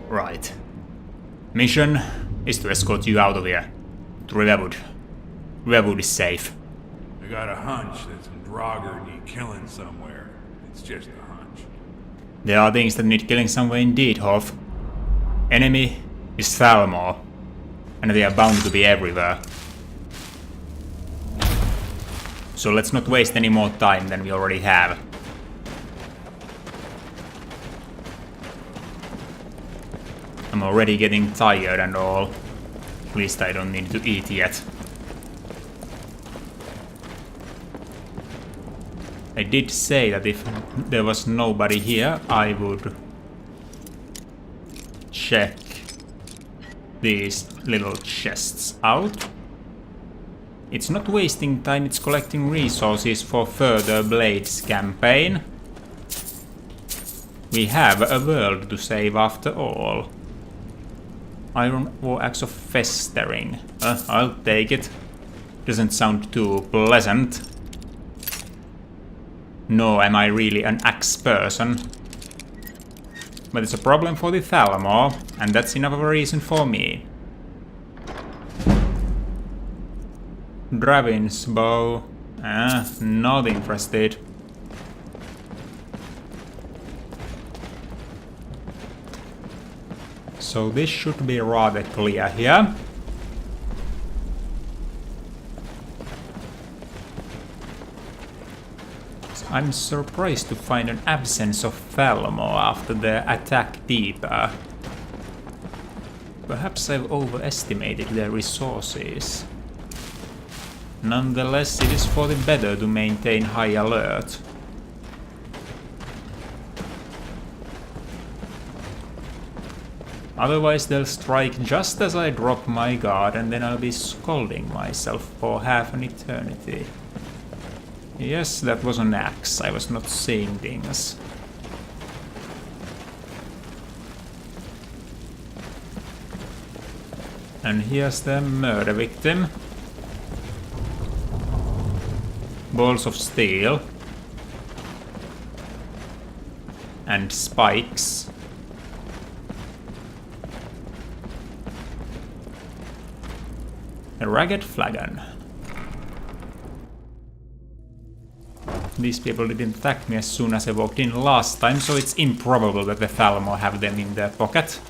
Right. Mission is to escort you out of here. To Riverwood. Riverwood is safe. I got a hunch that some Draugr need killing somewhere. It's just a hunch. There are things that need killing somewhere indeed, Hoff. Enemy is Thalmor. And they are bound to be everywhere. So let's not waste any more time than we already have. I'm already getting tired and all. At least I don't need to eat yet. I did say that if there was nobody here, I would check these little chests out. It's not wasting time, it's collecting resources for further Blades campaign. We have a world to save after all. Iron Ore Axe of Festering. I'll take it. Doesn't sound too pleasant. No, am I really an axe person? But it's a problem for the Thalmor, and that's enough of a reason for me. Dravin's bow. Not interested. So this should be rather clear here. I'm surprised to find an absence of Thalmor after the attack deeper. Perhaps I've overestimated their resources. Nonetheless, it is for the better to maintain high alert. Otherwise they'll strike just as I drop my guard, and then I'll be scolding myself for half an eternity. Yes, that was an axe. I was not seeing things. And here's the murder victim. Balls of steel. And spikes. A ragged flagon. These people didn't attack me as soon as I walked in last time, so it's improbable that the Thalmor have them in their pocket.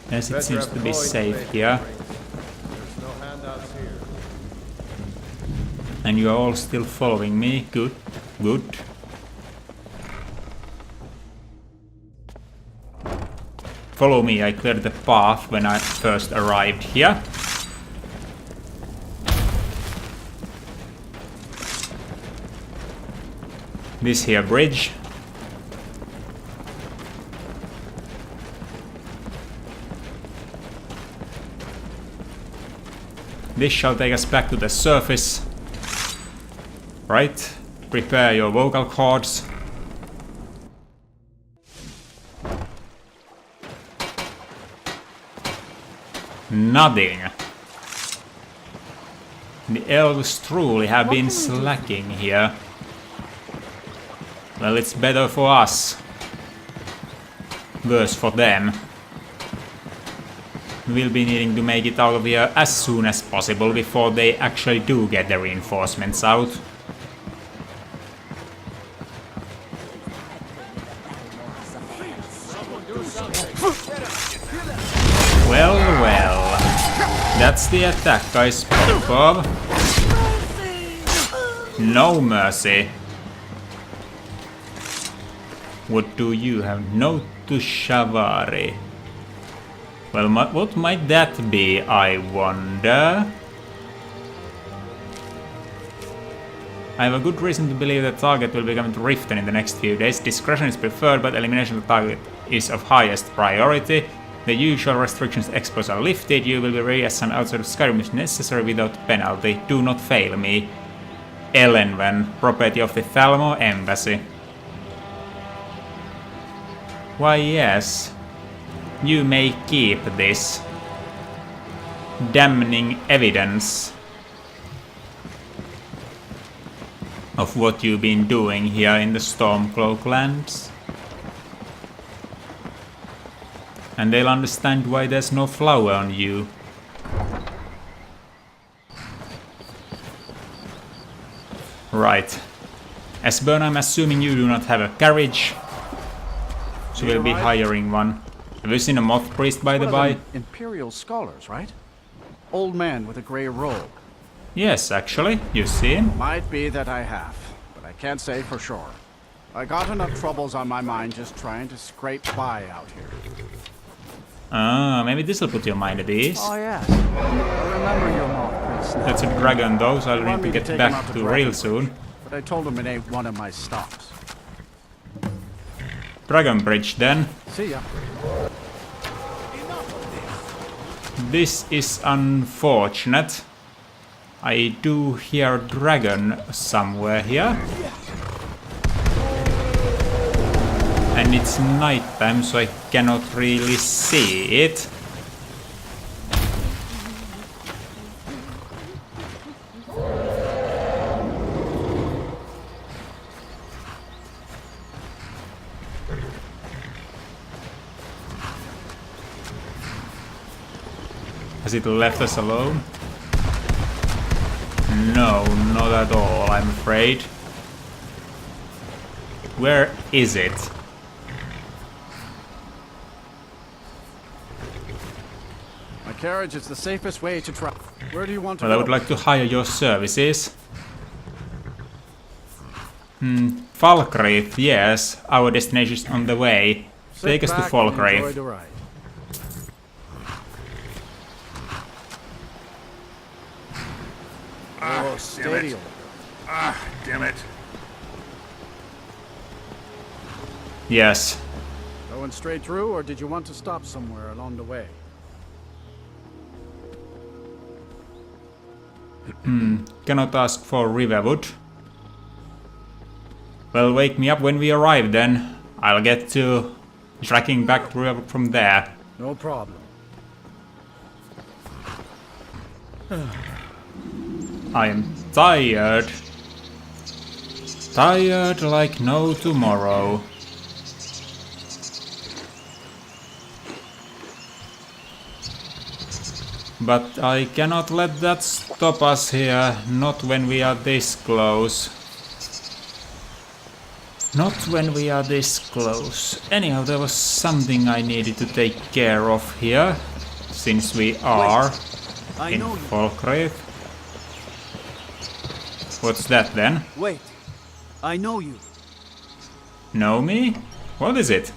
Yes, it seems to be safe here. And you are all still following me. Good, good. Follow me, I cleared the path when I first arrived here. This here bridge. This shall take us back to the surface. Right, prepare your vocal cords. Nothing. The elves truly have been slacking here. Well, it's better for us. Worse for them. We'll be needing to make it out of here as soon as possible before they actually do get the reinforcements out. Well, well. That's the attack I spoke of. No mercy. What do you have? Note to Shavari. Well, what might that be, I wonder? I have a good reason to believe that target will become Riften in the next few days. Discretion is preferred, but elimination of the target is of highest priority. The usual restrictions to expos are lifted. You will be reassigned outside of Skyrim if necessary without penalty. Do not fail me. Elenven, property of the Thalmor Embassy. Why yes, you may keep this. Damning evidence of what you've been doing here in the Stormcloak lands. And they'll understand why there's no flour on you. Right. Esbern, I'm assuming you do not have a carriage. So we'll be hiring one. Have you seen a moth priest by the by? Imperial scholars, right? Old man with a grey robe. Yes, actually. You see him? Might be that I have, but I can't say for sure. I got enough troubles on my mind just trying to scrape by out here. Ah, maybe this will put your mind at ease. Oh yes, I remember your moth priest now. That's a dragon though, so I'll He wanted need to me get take him back out to Dragon real Bridge, soon. But I told him it ain't one of my stops. Dragon Bridge then. See ya. This is unfortunate. I do hear a dragon somewhere here. And it's nighttime, so I cannot really see it. Has it left us alone? No, not at all, I'm afraid. Where is it? My carriage is the safest way to travel. Where do you want to Well, I go? would like to hire your services. Falkreath, yes. Our destination is on the way. Sit Take us to back and enjoy Falkreath. the ride. Ah, Oh, damn steady. it. Ah, damn it. Yes. Going straight through, or did you want to stop somewhere along the way? Cannot ask for riverwood. Well, wake me up when we arrive then. I'll get to tracking back to river from there. No problem. I am tired. Tired like no tomorrow. But I cannot let that stop us here, not when we are this close. Not when we are this close. Anyhow, there was something I needed to take care of here, since we are in Falkreath. What's that then? Wait, I know you. Know me? What is it?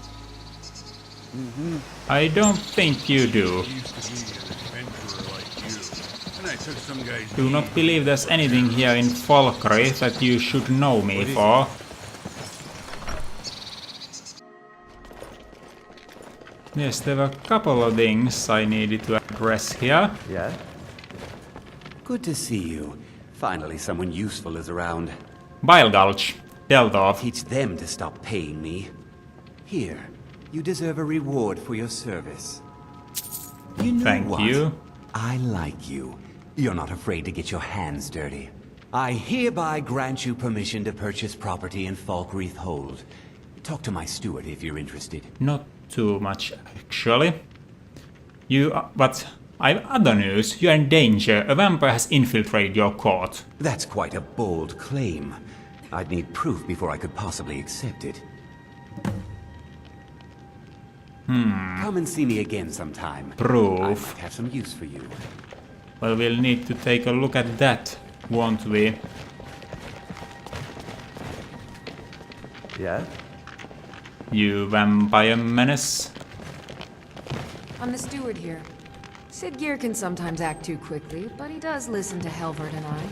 I don't think you do. Used to be an adventurer like you. And I took some guy's Do not believe there's anything here in Falkreath that you should know me for. Yes, there were a couple of things I needed to address here. Yeah? Good to see you. Finally someone useful is around. Bile Gulch, dealt off. Teach them to stop paying me. Here, you deserve a reward for your service. You know Thank what? you. I like you. You're not afraid to get your hands dirty. I hereby grant you permission to purchase property in Falkreath Hold. Talk to my steward if you're interested. Not too much, actually. But I have other news. You are in danger. A vampire has infiltrated your court. That's quite a bold claim. I'd need proof before I could possibly accept it. Come and see me again sometime. I Proof. might have some use for you. Well, we'll need to take a look at that, won't we? Yeah? You vampire menace. I'm the steward here. Sid Gear can sometimes act too quickly, but he does listen to Helvert and I.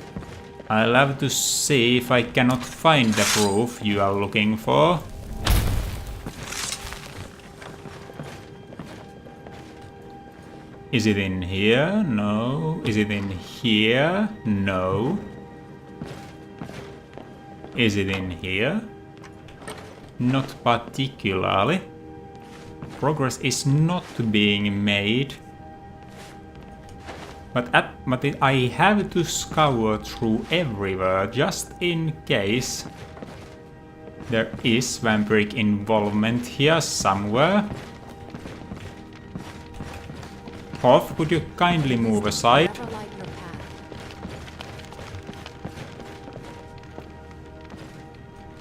I'll have to see if I cannot find the proof you are looking for. Is it in here? No. Is it in here? No. Is it in here? Not particularly. Progress is not being made. But I have to scour through everywhere just in case there is vampiric involvement here somewhere. Hoth, would you kindly move aside? Never light your path.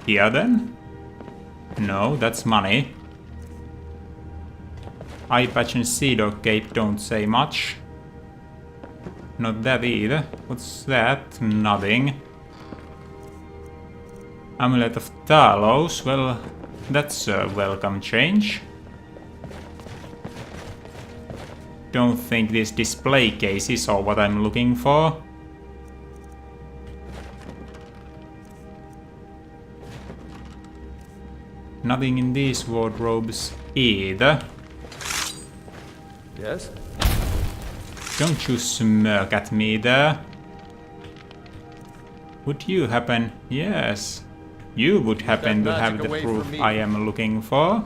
Here then? No, that's money. Eye patch and Sea Dog Cape don't say much. Not that either. What's that? Nothing. Amulet of Talos. Well, that's a welcome change. Don't think these display cases are what I'm looking for. Nothing in these wardrobes either. Yes? Don't you smirk at me there. Would you happen... Yes. You would happen to have the proof I am looking for.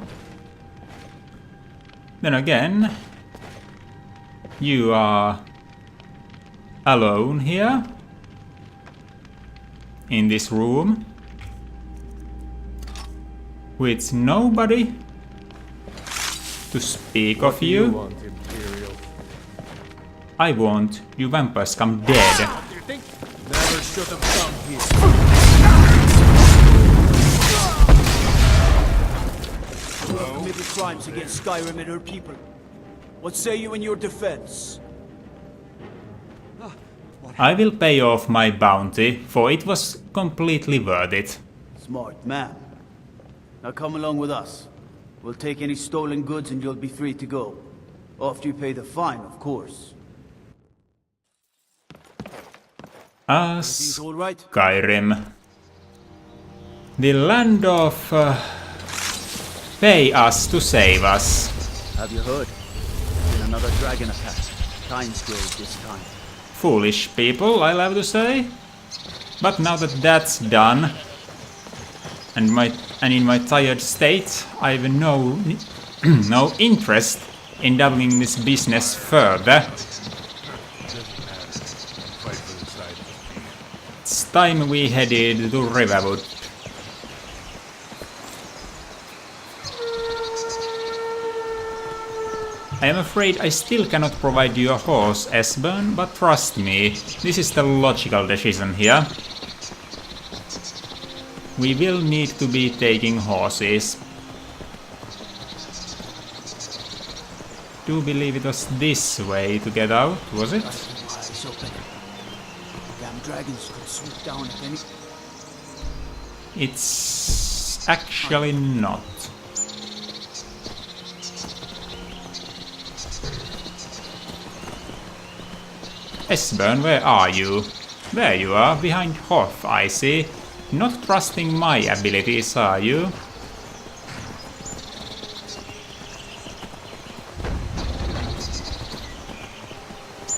Then again... You are... alone here? In this room? With nobody to speak of you? Want, Imperial? I want you vampires come dead. Never should have come here. You have committed crimes against Skyrim and her people. What say you in your defense? I will pay off my bounty, for it was completely worth it. Smart man. Now come along with us. We'll take any stolen goods and you'll be free to go. After you pay the fine, of course. Everything's all right? Skyrim. The land of... pay us to save us. Have you heard? Been another dragon attack. Time's grave this time. Foolish people, I'll have to say. But now that that's done, and in my tired state, I've no no interest in doubling this business further. It's time we headed to Riverwood. I am afraid I still cannot provide you a horse, Esbern, but trust me, this is the logical decision here. We will need to be taking horses. Do believe it was this way to get out, was it? Eyes open. Damn dragons could swoop down at any... It's actually not. Esbern, where are you? There you are, behind Hoth, I see. Not trusting my abilities, are you?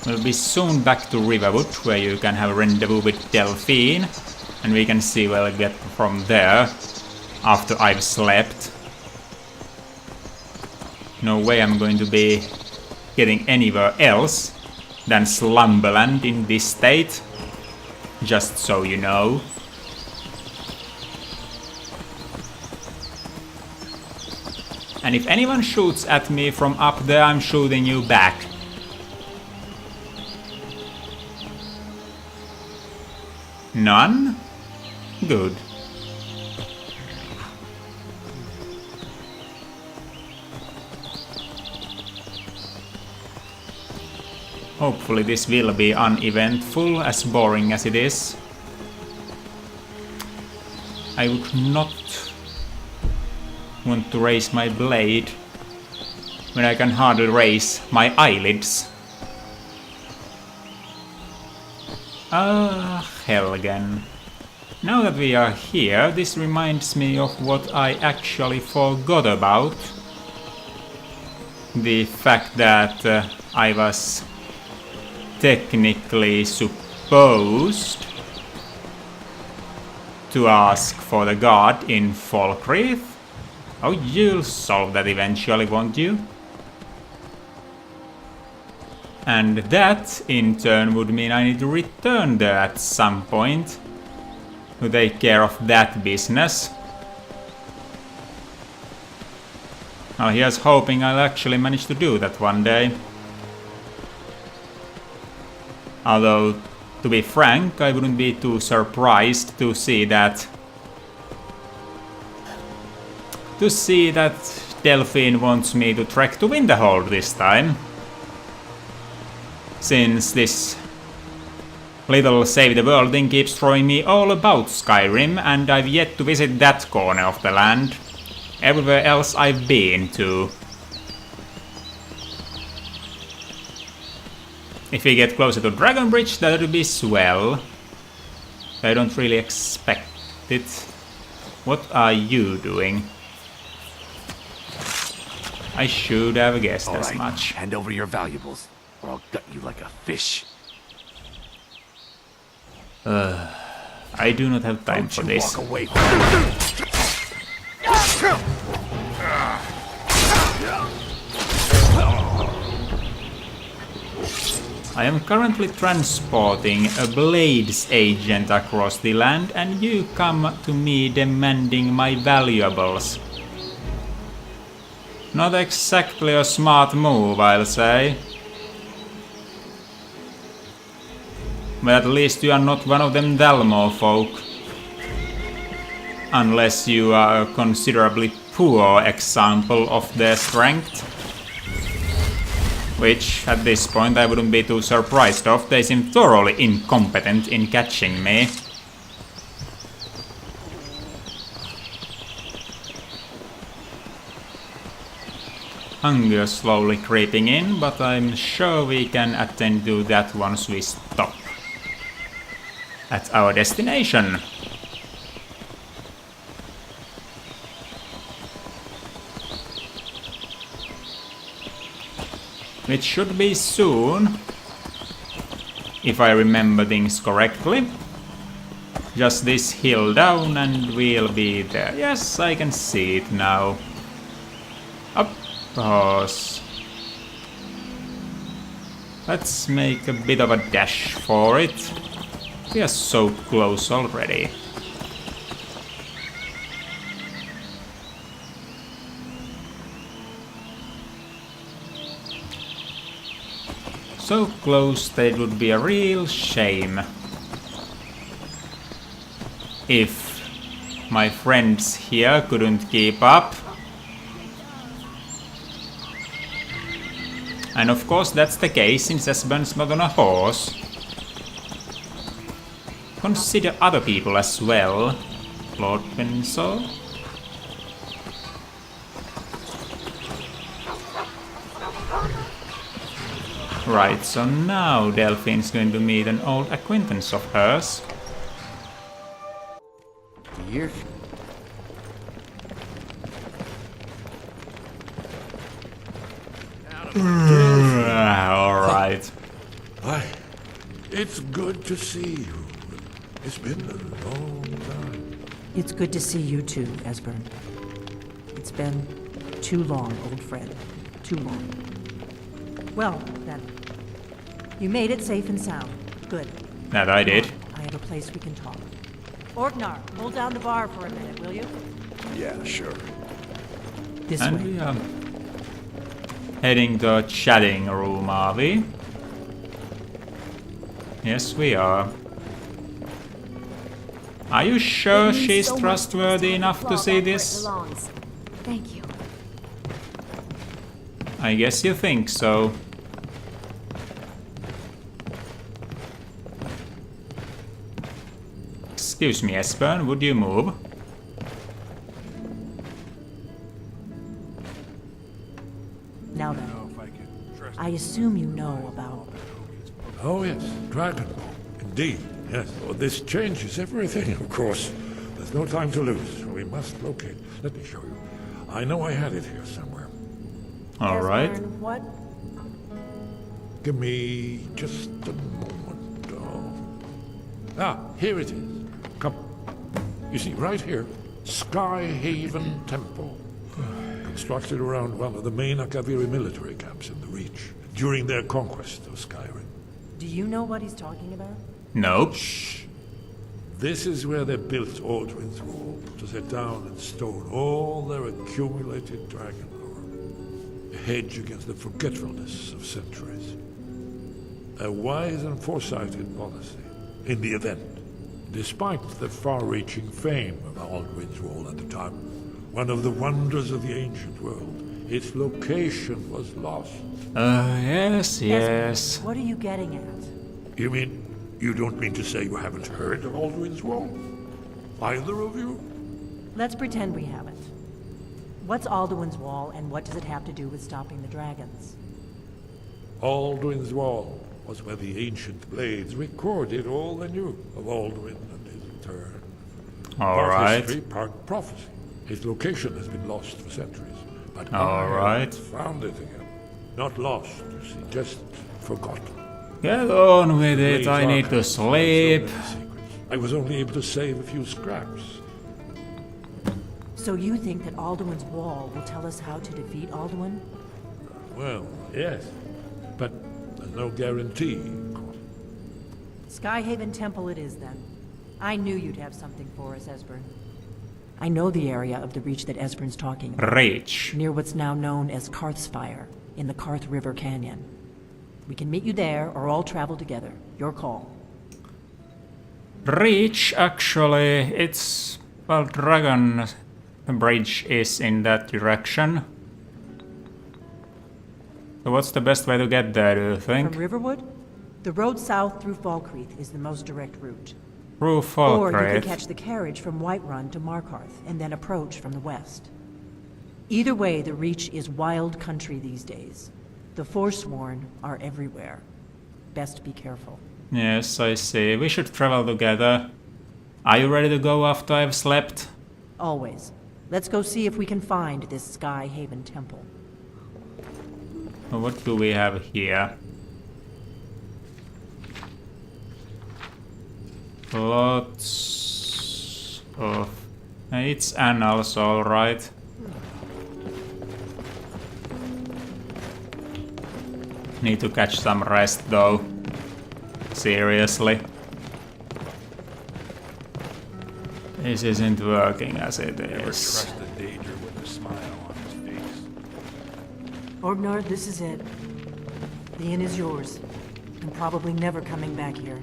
We'll be soon back to Riverwood, where you can have a rendezvous with Delphine, and we can see where we'll get from there, after I've slept. No way I'm going to be getting anywhere else than Slumberland in this state, just so you know. And if anyone shoots at me from up there, I'm shooting you back. None? Good. Hopefully this will be uneventful, as boring as it is. I would not want to raise my blade when I can hardly raise my eyelids. Helgen. Now that we are here, this reminds me of what I actually forgot about. The fact that I was technically supposed to ask for the god in Falkreath. Oh, you'll solve that eventually, won't you? And that, in turn, would mean I need to return there at some point to take care of that business. Now here's hoping I'll actually manage to do that one day. Although, to be frank, I wouldn't be too surprised to see that Delphine wants me to trek to Winterhold this time. Since this little Save the World thing keeps throwing me all about Skyrim, and I've yet to visit that corner of the land. Everywhere else I've been to. If we get closer to Dragonbridge, that would be swell. I don't really expect it. What are you doing? I should have guessed as much. Hand over your valuables, or I'll gut you like a fish. I do not have time for this. Walk away. I am currently transporting a Blades agent across the land, and you come to me demanding my valuables. Not exactly a smart move, I'll say. But at least you are not one of them Dalmor folk. Unless you are a considerably poor example of their strength. Which, at this point, I wouldn't be too surprised of. They seem thoroughly incompetent in catching me. Hunger slowly creeping in, but I'm sure we can attend to that once we stop at our destination. Which should be soon, if I remember things correctly. Just this hill down and we'll be there. Yes, I can see it now. Up course. Let's make a bit of a dash for it. We are so close already. So close that it would be a real shame if my friends here couldn't keep up. And of course that's the case since Esbjörn's not on a horse. Consider other people as well, Lord Pensor. Right, so now Delphine's going to meet an old acquaintance of hers. Here. Alright. Hi. It's good to see you. It's been a long time. It's good to see you too, Esbjörn. It's been too long, old friend. Too long. Well, then. You made it safe and sound. Good. That I did. I have a place we can talk. Orgnar, hold down the bar for a minute, will you? Yeah, sure. This And way. we are heading to a chatting room, are we? Yes, we are. Are you sure she's trustworthy enough to see this? Thank you. I guess you think so. Excuse me, Esbjörn, would you move? Now then, I assume you know about... Oh, yes, Dragon. Indeed, yes. Well, this changes everything, of course. There's no time to lose. We must locate. Let me show you. I know I had it here somewhere. Alright. Esbjörn, what? Give me just a moment. Here it is. Come. You see, right here, Skyhaven Temple. Constructed around one of the main Akaviri military camps in the Reach during their conquest of Skyrim. Do you know what he's talking about? Nope. Shh. This is where they built Aldrin's Wall to set down in stone all their accumulated dragon lore. A hedge against the forgetfulness of centuries. A wise and foresighted policy. In the event, despite the far-reaching fame of Alduin's Wall at the time, one of the wonders of the ancient world, its location was lost. Yes, yes. What are you getting at? You mean, you don't mean to say you haven't heard of Alduin's Wall? Either of you? Let's pretend we haven't. What's Alduin's Wall, and what does it have to do with stopping the dragons? Alduin's Wall was where the ancient blades recorded all they knew of Alduin and his return. Alright. Part history, part prophecy. His location has been lost for centuries, but Alright. I found it again. Not lost, you see, just forgotten. Get on with it, Blades I need archive to held so sleep. many secrets. I was only able to save a few scraps. So you think that Alduin's Wall will tell us how to defeat Alduin? Well, yes, but there's no guarantee, of course. Skyhaven Temple it is, then. I knew you'd have something for us, Esbern. I know the area of the Reach that Esbern's talking about. Reach. Near what's now known as Karthspire, in the Karth River Canyon. We can meet you there, or all travel together. Your call. Reach, actually, it's... well, Dragon Bridge is in that direction. So what's the best way to get there, do you think? From Riverwood? The road south through Falkreath is the most direct route. Through Or you can Falkreath. catch the carriage from Whiterun to Markarth, and then approach from the west. Either way, the Reach is wild country these days. The Forsworn are everywhere. Best be careful. Yes, I see. We should travel together. Are you ready to go after I've slept? Always. Let's go see if we can find this Skyhaven Temple. What do we have here? Lots of... it's annals, alright. Need to catch some rest though. Seriously. This isn't working as it Never is. trust a danger with a smile on his face. Orgnar, this is it. The inn is yours. And probably never coming back here.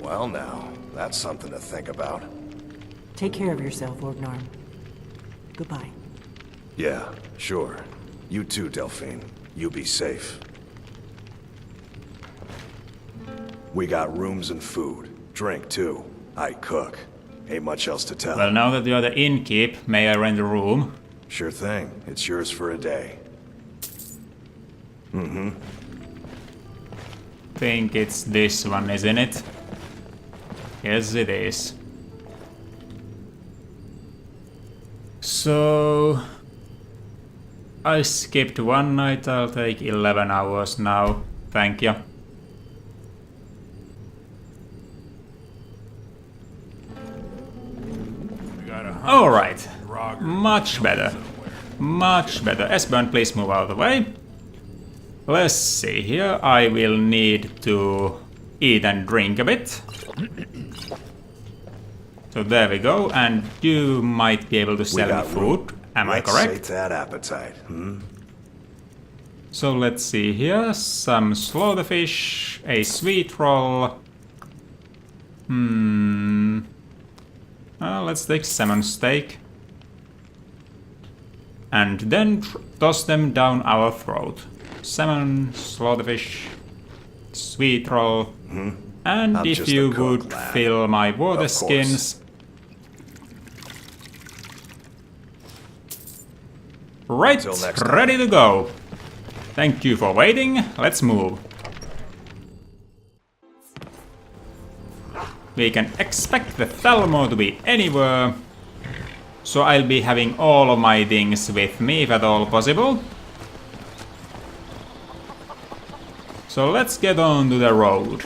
Well now, that's something to think about. Take care of yourself, Orgnar. Goodbye. Yeah, sure. You too, Delphine. You be safe. We got rooms and food. Drink, too. I cook. Ain't much else to tell. Well, now that you're the innkeep, may I rent a room? Sure thing. It's yours for a day. Mm-hmm. Think it's this one, isn't it? Yes, it is. So... I skipped one night, I'll take 11 hours now. Thank you. We got a hunch Alright. Draugr Much killing better. somewhere. Much better. Esbern, please move out of the way. Let's see here. I will need to eat and drink a bit. So there we go. And you might be able to sell me got food. Am I Let's correct? sate that appetite, hmm? So let's see here. Some slaughterfish, a sweet roll. Let's take salmon steak. And then toss them down our throat. Salmon, slaughterfish, sweet roll. And I'm if just a you cook, would lad. fill my water Of course. skins. Right, Till next time. ready to go. Thank you for waiting. Let's move. We can expect the Thalmor to be anywhere. So I'll be having all of my things with me if at all possible. So let's get on to the road.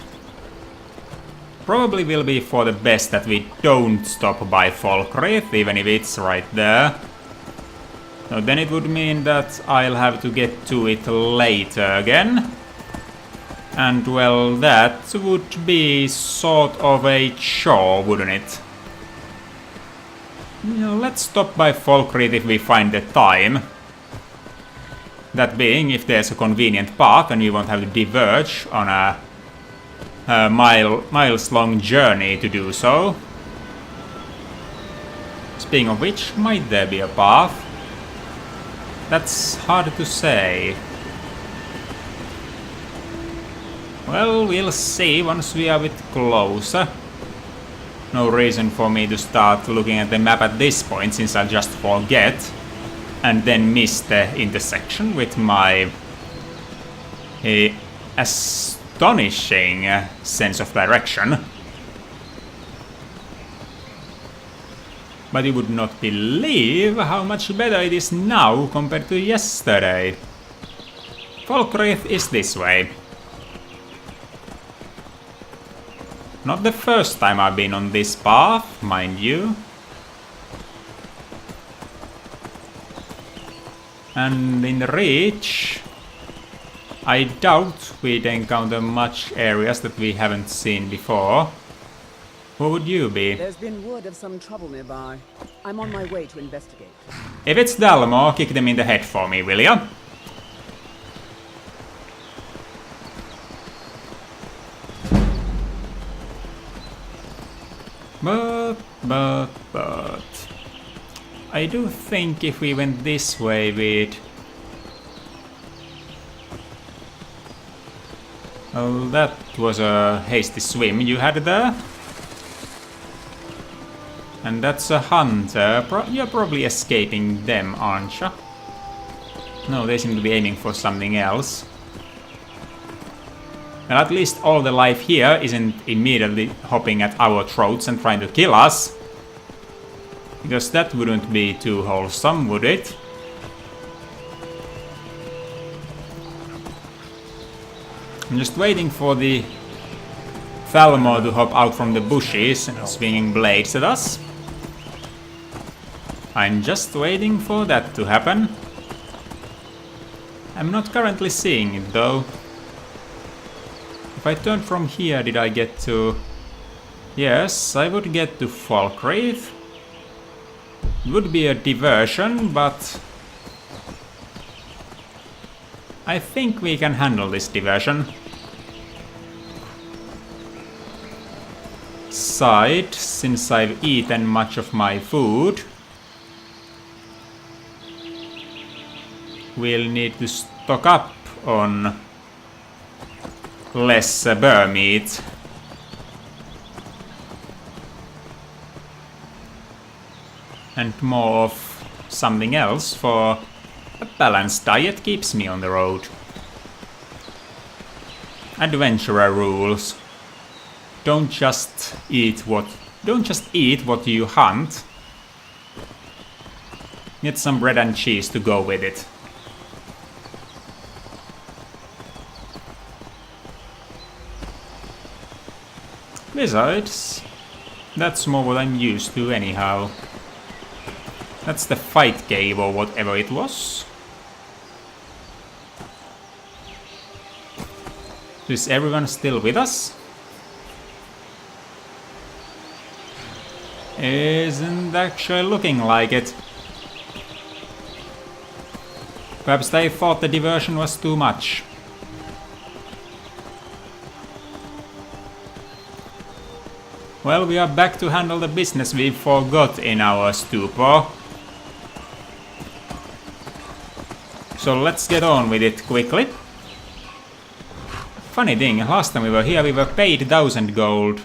Probably will be for the best that we don't stop by Falkreath, even if it's right there. So then it would mean that I'll have to get to it later again. And well, that would be sort of a chore, wouldn't it? Let's stop by Falkreath if we find the time. That being, if there's a convenient path and you won't have to diverge on a miles-long journey to do so. Speaking of which, might there be a path? That's hard to say. Well, we'll see once we are a bit closer. No reason for me to start looking at the map at this point, since I'll just forget and then miss the intersection with my astonishing sense of direction. But you would not believe how much better it is now compared to yesterday. Falkreath is this way. Not the first time I've been on this path, mind you. And in the Reach, I doubt we'd encounter much areas that we haven't seen before. Who would you be? There's been word of some trouble nearby. I'm on my way to investigate. If it's Dalmor, kick them in the head for me, will ya? But... I do think if we went this way, we'd... Oh, that was a hasty swim you had there. And that's a hunter. You're probably escaping them, aren't you? No, they seem to be aiming for something else. Well, at least all the life here isn't immediately hopping at our throats and trying to kill us. Because that wouldn't be too wholesome, would it? I'm just waiting for the Thalmor to hop out from the bushes and swinging blades at us. I'm just waiting for that to happen. I'm not currently seeing it though. If I turn from here, did I get to... Yes, I would get to Falkreath. It would be a diversion, but... I think we can handle this diversion. Side, since I've eaten much of my food, we'll need to stock up on less bear meat. And more of something else, for a balanced diet keeps me on the road. Adventurer rules. Don't just eat what you hunt. Get some bread and cheese to go with it. Besides, that's more what I'm used to anyhow. That's the fight cave or whatever it was. Is everyone still with us? Isn't actually looking like it. Perhaps they thought the diversion was too much. Well, we are back to handle the business we forgot in our stupor. So let's get on with it quickly. Funny thing, last time we were here we were paid 1,000 gold.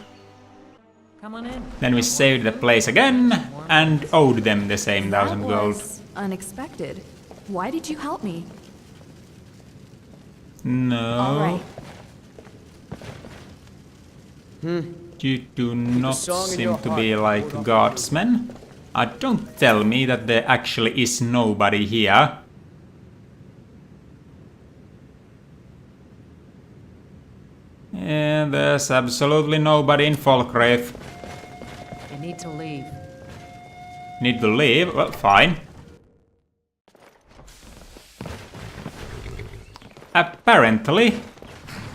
Come on in. Then we saved the place again and owed them the same 1,000 gold. That was unexpected. Why did you help me? No. All right. You do not seem to be like guardsmen. Don't tell me that there actually is nobody here. Yeah, there's absolutely nobody in Falkreath. You need to leave. Need to leave? Well, fine. Apparently,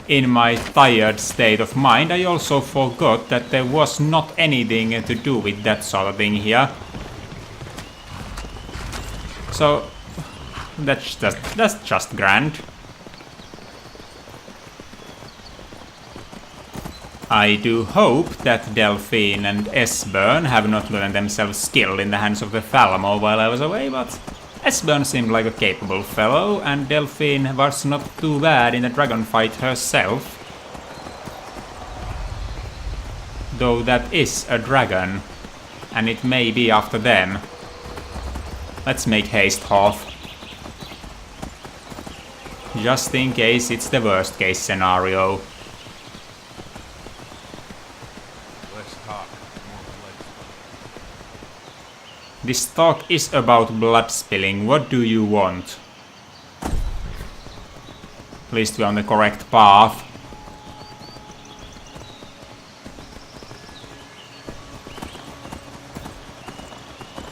in my tired state of mind, I also forgot that there was not anything to do with that sort of thing here. So, that's just grand. I do hope that Delphine and Esbern have not gotten themselves killed in the hands of the Thalamo while I was away, but Esbern seemed like a capable fellow, and Delphine was not too bad in the dragon fight herself. Though that is a dragon, and it may be after them. Let's make haste, Hoth. Just in case it's the worst case scenario. Less talk, more blood. This talk is about blood spilling. What do you want? Please be on the correct path.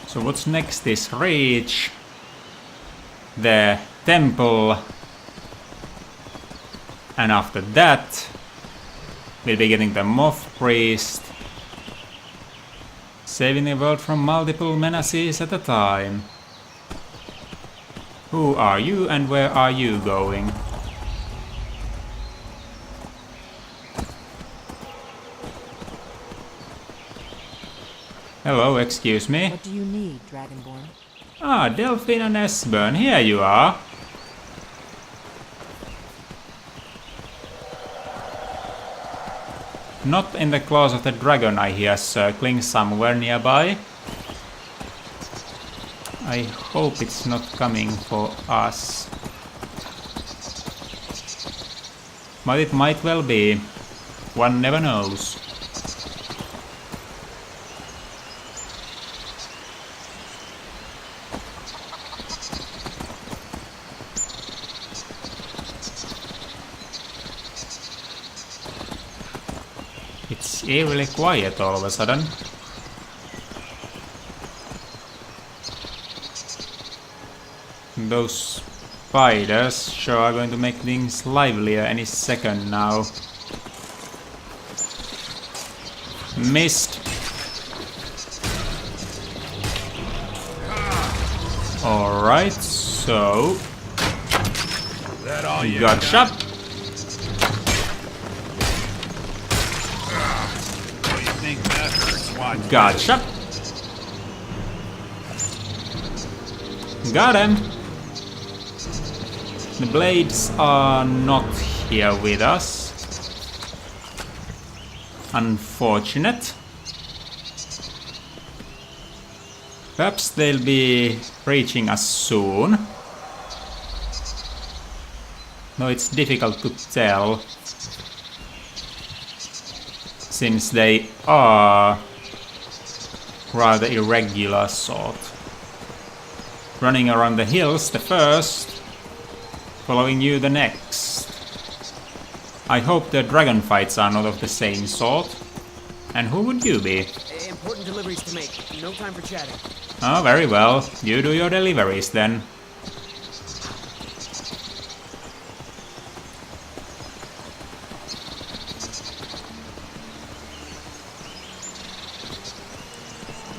So what's next is reach the temple, and after that we'll be getting the Moth Priest, saving the world from multiple menaces at a time. Who are you and where are you going? Hello, excuse me. What do you need, Dragonborn? Ah, Delphine and Esbern, here you are. Not in the claws of the dragon I hear circling somewhere nearby. I hope it's not coming for us. But it might well be. One never knows. It's eerily quiet all of a sudden. Those spiders sure are going to make things livelier any second now. Missed. Alright, so... That got shot. Gotcha. Got him. The blades are not here with us. Unfortunate. Perhaps they'll be reaching us soon. Though it's difficult to tell, since they are rather irregular sort. Running around the hills the first, following you the next. I hope the dragon fights are not of the same sort. And who would you be? Important deliveries to make. No time for chatting. Oh, very well. You do your deliveries then.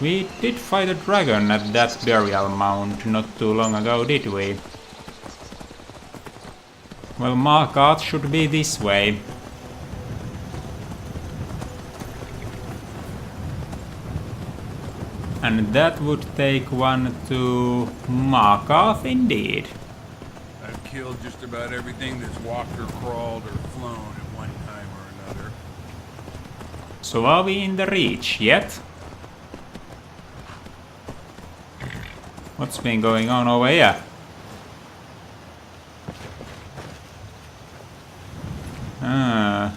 We did fight a dragon at that burial mound not too long ago, did we? Well, Markarth should be this way. And that would take one to Markarth indeed. I've killed just about everything that's walked or crawled or flown at one time or another. So are we in the reach yet? What's been going on over here?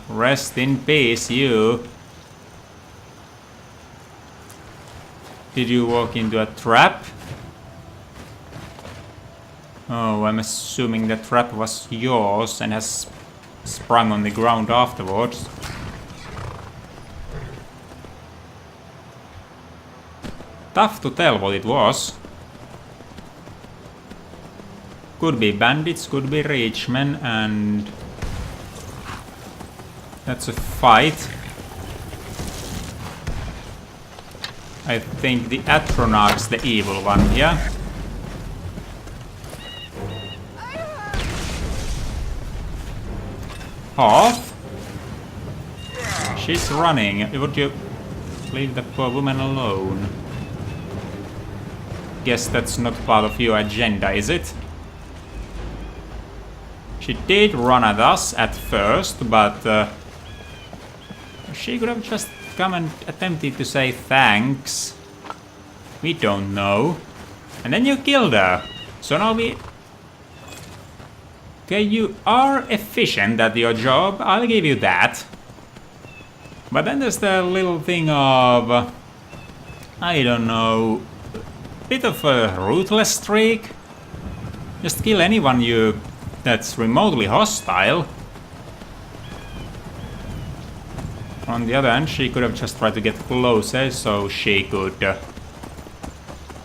Rest in peace, you. Did you walk into a trap? Oh, I'm assuming the trap was yours and has sprung on the ground afterwards. Tough to tell what it was. Could be bandits, could be reachmen, and that's a fight. I think the Atronach's the evil one here. Hoth? She's running. Would you leave the poor woman alone? Guess that's not part of your agenda, is it? She did run at us at first, but she could have just come and attempted to say thanks. We don't know. And then you killed her. So now we... Okay, you are efficient at your job, I'll give you that. But then there's the little thing of... I don't know... bit of a ruthless streak. Just kill anyone that's remotely hostile. On the other hand, she could have just tried to get closer so she could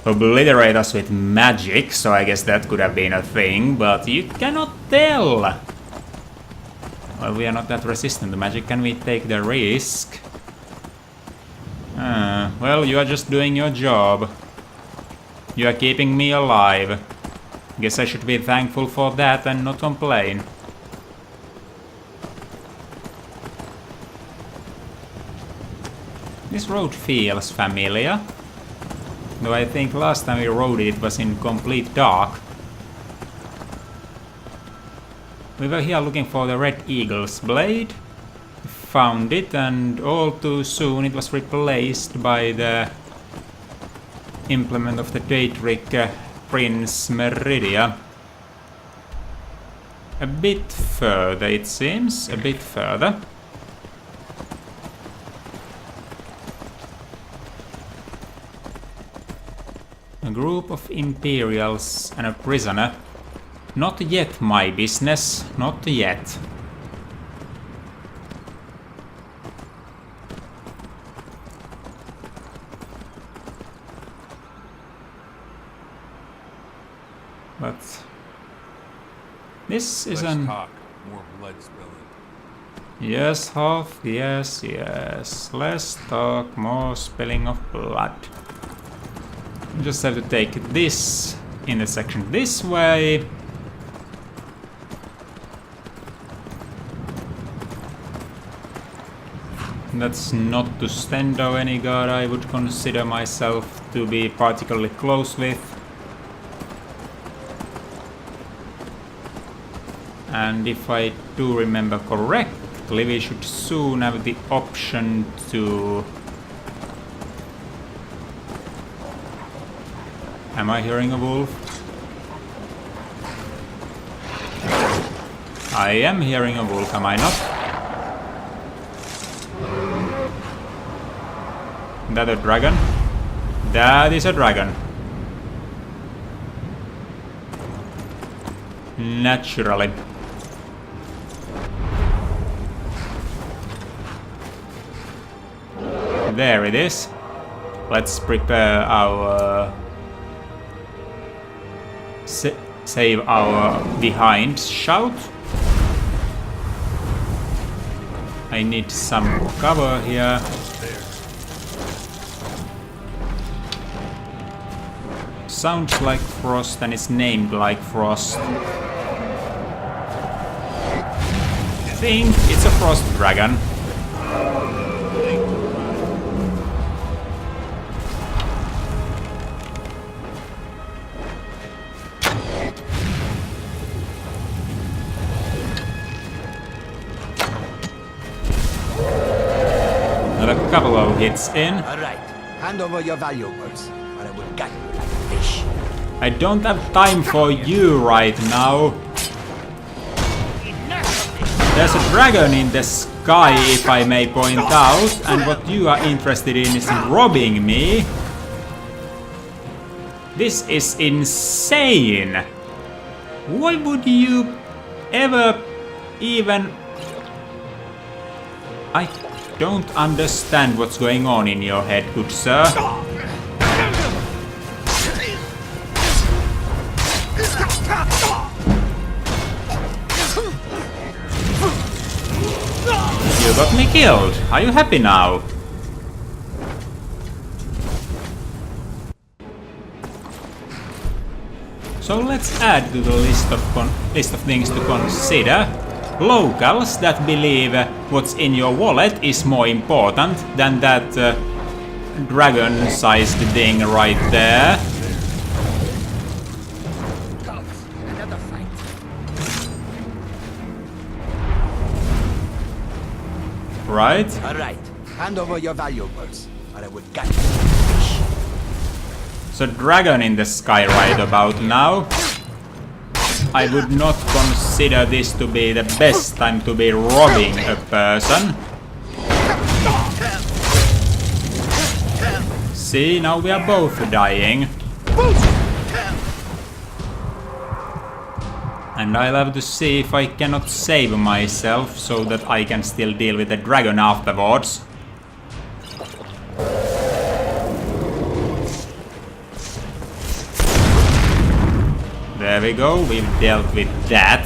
obliterate us with magic, so I guess that could have been a thing, but you cannot tell. Well, we are not that resistant to magic, can we take the risk? Well, you are just doing your job. You are keeping me alive. Guess I should be thankful for that and not complain. This road feels familiar. Though I think last time we rode it was in complete dark. We were here looking for the Red Eagle's blade. We found it, and all too soon it was replaced by the implement of the Daedric Prince Meridia. A bit further, it seems. A bit further. A group of Imperials and a prisoner. Not yet my business. Not yet. But this is Less talk, more blood spilling. Yes, Hoff, yes, yes. Less talk, more spilling of blood. Just have to take this intersection this way. That's not to Stendo, any god I would consider myself to be particularly close with. And if I do remember correctly, we should soon have the option to... Am I hearing a wolf? I am hearing a wolf, am I not? That a dragon? That is a dragon. Naturally. There it is. Let's prepare our... save our behind shout. I need some cover here. Sounds like Frost and is named like Frost. I think it's a Frost dragon. A couple of hits in. Alright, hand over your valuables, or I will gut you like a fish. I don't have time for you right now. There's a dragon in the sky, if I may point out, and what you are interested in is robbing me. This is insane. Why would you ever even... I don't understand what's going on in your head, good sir. You got me killed. Are you happy now? So let's add to the list of things to consider. locals that believe what's in your wallet is more important than that dragon-sized thing right there. Right? Alright, hand over your valuables, or I would gut you. So dragon in the sky right about now. I would not consider this to be the best time to be robbing a person. See, now we are both dying. And I'll have to see if I cannot save myself so that I can still deal with the dragon afterwards. There we go, we've dealt with that.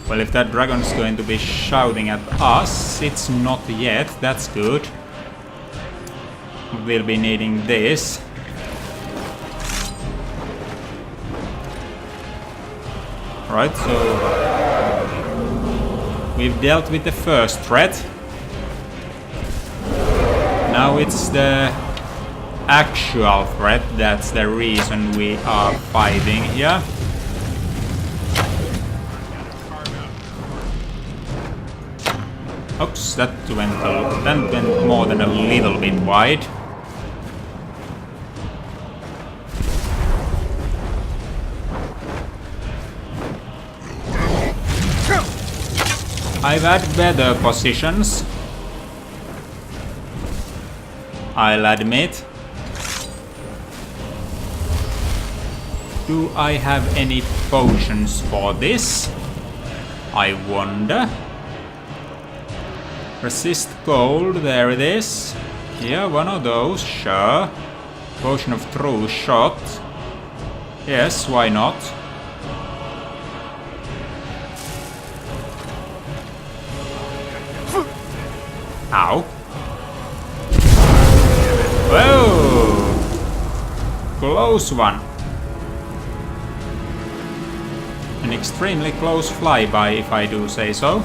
Well, if that dragon's going to be shouting at us, it's not yet, that's good. We'll be needing this. Right, so we've dealt with the first threat. Now it's the actual threat, that's the reason we are fighting here. Oops, that went more than a little bit wide. I've had better positions, I'll admit. Do I have any potions for this? I wonder. Resist cold, there it is. Yeah, one of those, sure. Potion of true shot. Yes, why not? Ow. Whoa! Close one. An extremely close flyby, if I do say so.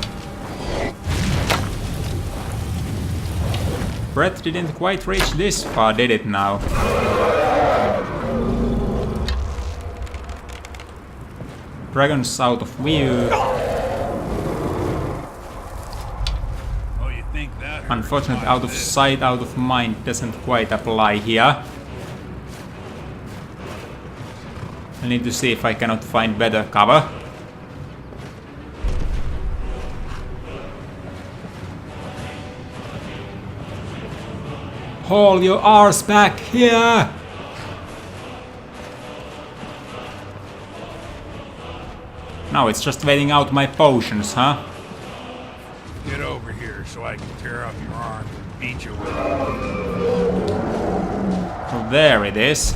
Breath didn't quite reach this far, did it now? Dragon's out of view. Unfortunately, out of sight, out of mind doesn't quite apply here. I need to see if I cannot find better cover. Haul your arse back here! Now it's just waiting out my potions, huh? Get over here so I can tear off your arm and beat you with it. So there it is.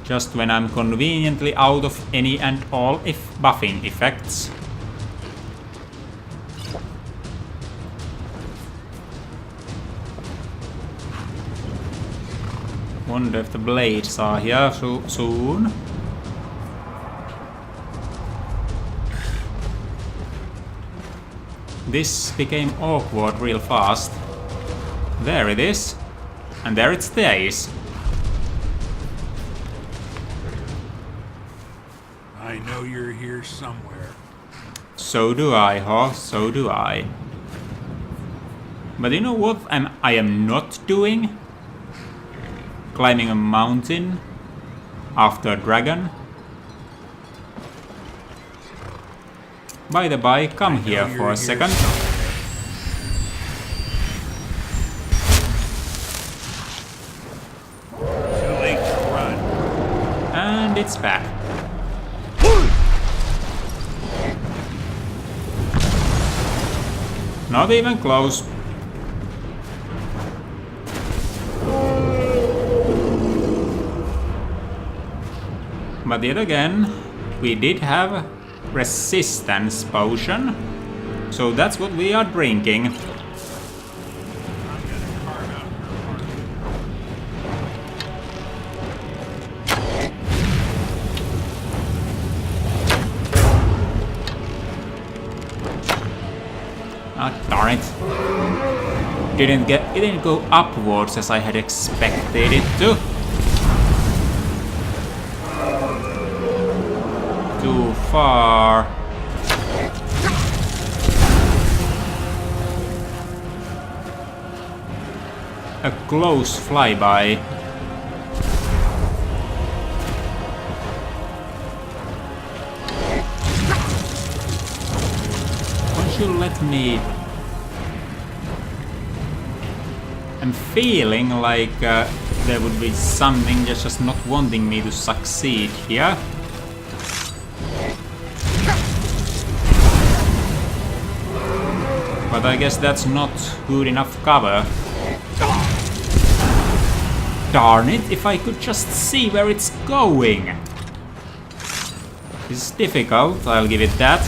Just when I'm conveniently out of any and all buffing effects. Wonder if the blades are here so soon. This became awkward real fast. There it is. And there it stays. I know you're here somewhere. So do I, huh? So do I. But you know what I am not doing? Climbing a mountain after a dragon. By the by, come here for a second. Too late to run. And it's back. Not even close. But yet again, we did have resistance potion, so that's what we are drinking. Ah, darn it. It didn't go upwards as I had expected it to. Too far. A close flyby. Won't you let me... I'm feeling like there would be something just not wanting me to succeed here. But I guess that's not good enough cover. Darn it, if I could just see where it's going. This is difficult, I'll give it that.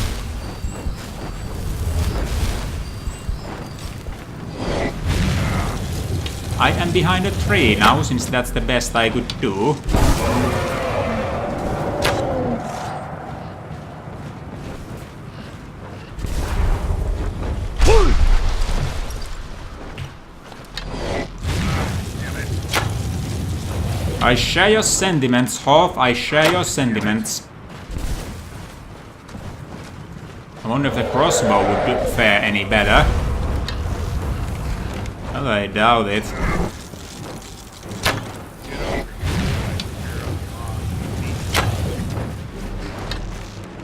I am behind a tree now, since that's the best I could do. I share your sentiments, Hoff. I share your sentiments. I wonder if the crossbow would fare any better. Well, I doubt it.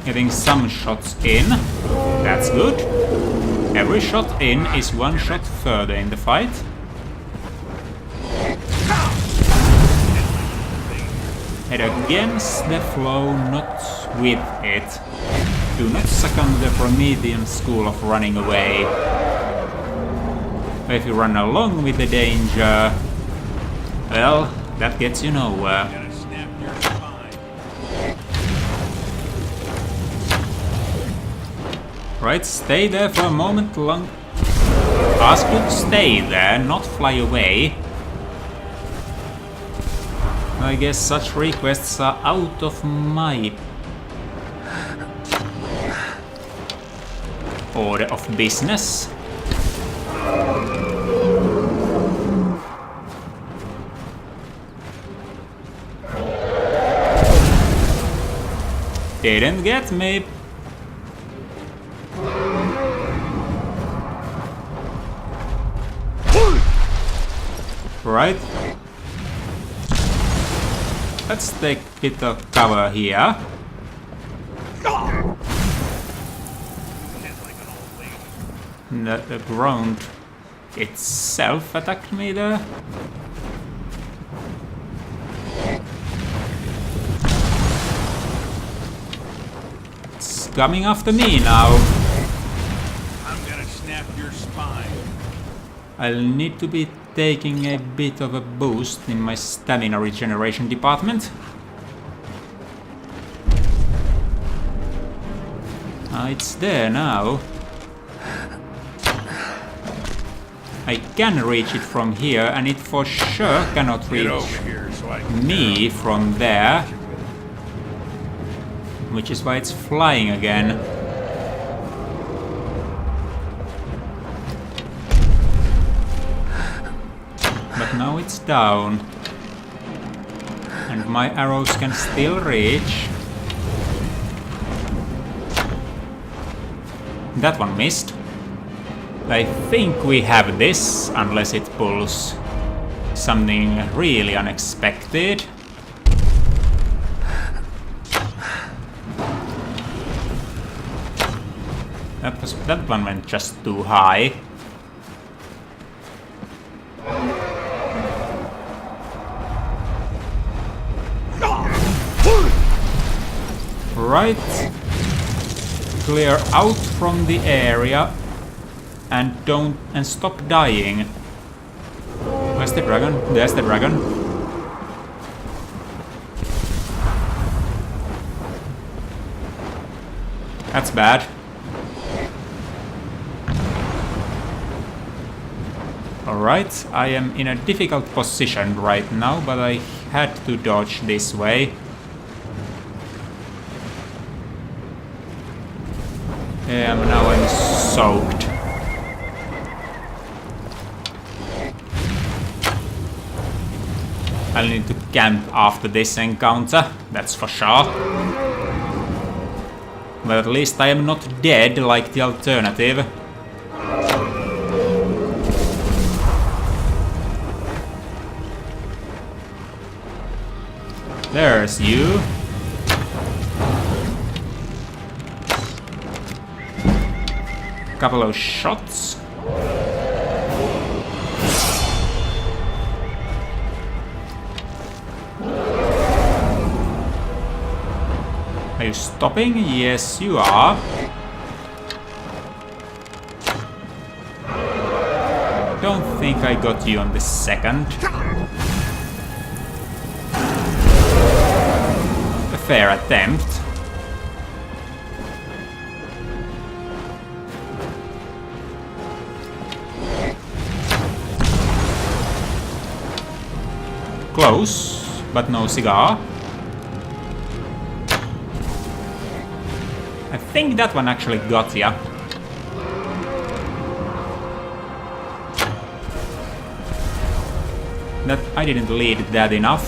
Getting some shots in. That's good. Every shot in is one shot further in the fight. Head against the flow, not with it. Do not succumb to the Promethean school of running away. If you run along with the danger, well, that gets you nowhere. Right, stay there for a moment long. Ask you to stay there, not fly away. I guess such requests are out of my order of business. Didn't get me. Right. Let's take a bit of cover here. The ground itself attacked me there. It's coming after me now. I'm gonna snap your spine. I'll need to be taking a bit of a boost in my stamina regeneration department. It's there now. I can reach it from here, and it for sure cannot reach me from there. Which is why it's flying again. But now it's down. And my arrows can still reach. That one missed. I think we have this, unless it pulls something really unexpected. That one went just too high. Right. Clear out from the area and stop dying. Where's the dragon? There's the dragon. That's bad. Alright, I am in a difficult position right now, but I had to dodge this way. Now I'm soaked. I'll need to camp after this encounter, that's for sure. But at least I am not dead like the alternative. There's you. Couple of shots. Are you stopping? Yes, you are. Don't think I got you on the second. A fair attempt. Close, but no cigar. I think that one actually got ya. That I didn't lead that enough.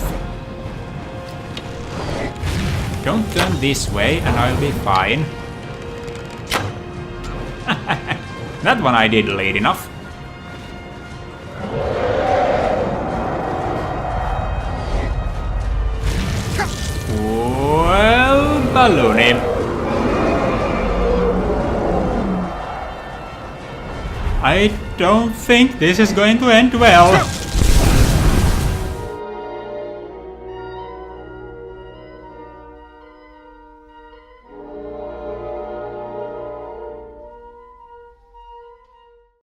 Don't turn this way and I'll be fine. That one I did lead enough. Well, balloony. I don't think this is going to end well.